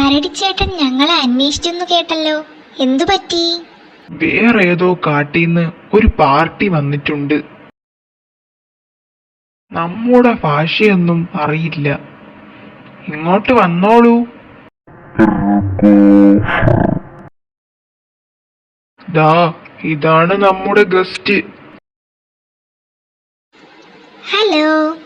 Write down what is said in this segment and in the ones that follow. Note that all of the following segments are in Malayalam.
കരടിച്ചേട്ടൻ ഞങ്ങളെ അന്വേഷിച്ചെന്നു കേട്ടല്ലോ, എന്തു പറ്റി? വേറേതോ കാട്ടീന്ന് ഒരു പാർട്ടി വന്നിട്ടുണ്ട്. നമ്മുടെ ഭാഷയൊന്നും അറിയില്ല. ഇങ്ങോട്ട് വന്നോളൂ. ദാ ഇതാണ് നമ്മുടെ ഗസ്റ്റ്. ഹലോ.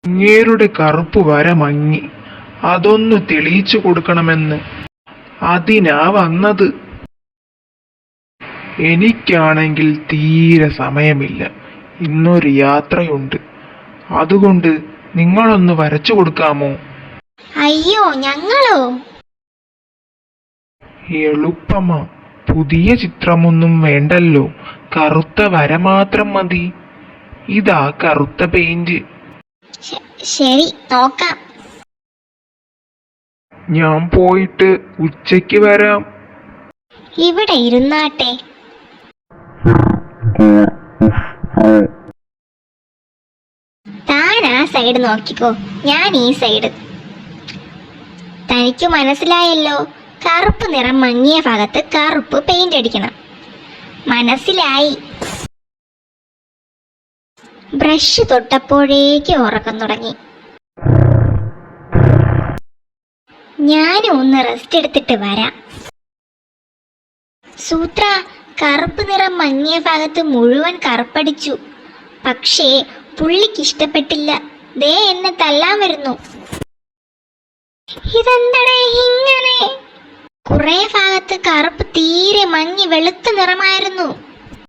ഇങ്ങേരുടെ കറുപ്പ് വര മങ്ങി, അതൊന്ന് തെളിയിച്ചു കൊടുക്കണമെന്ന്. അതിനാ വന്നത്. എനിക്കാണെങ്കിൽ തീരെ സമയമില്ല. ഇന്നൊരു യാത്രയുണ്ട്. അതുകൊണ്ട് നിങ്ങളൊന്ന് വരച്ചു കൊടുക്കാമോ? അയ്യോ, ഞങ്ങളോ? എളുപ്പമാ. പുതിയ ചിത്രമൊന്നും വേണ്ടല്ലോ, കറുത്ത വര മാത്രം മതി. ഇതാ കറുത്ത പെയിന്റ്. ശരി, നോക്കാം. ഞാൻ പോയിട്ട് ഉച്ചയ്ക്ക് വരാം. ഇവിടെ ഇരുന്നാട്ടെ. താൻ ആ സൈഡ് നോക്കിക്കോ, ഞാൻ ഈ സൈഡ്. തനിക്ക് മനസ്സിലായല്ലോ, കറുപ്പ് നിറം മങ്ങിയ ഭാഗത്ത് കറുപ്പ് പെയിന്റ് അടിക്കണം. മനസ്സിലായി. ബ്രഷ് തൊട്ടപ്പോഴേക്ക് ഉറക്കം തുടങ്ങി. ഞാനും ഒന്ന് റെസ്റ്റ് എടുത്തിട്ട് വരാം. സൂത്ര, കറുപ്പ് നിറം മങ്ങിയ ഭാഗത്ത് മുഴുവൻ കറുപ്പടിച്ചു. പക്ഷേ പുള്ളിക്ക് ഇഷ്ടപ്പെട്ടില്ല. ദേ എന്നെ തല്ലാൻ വരുന്നു. ഇതെന്തടേ ഇങ്ങനെ? കുറെ ഭാഗത്ത് കറുപ്പ് തീരെ മങ്ങി വെളുത്ത നിറമായിരുന്നു.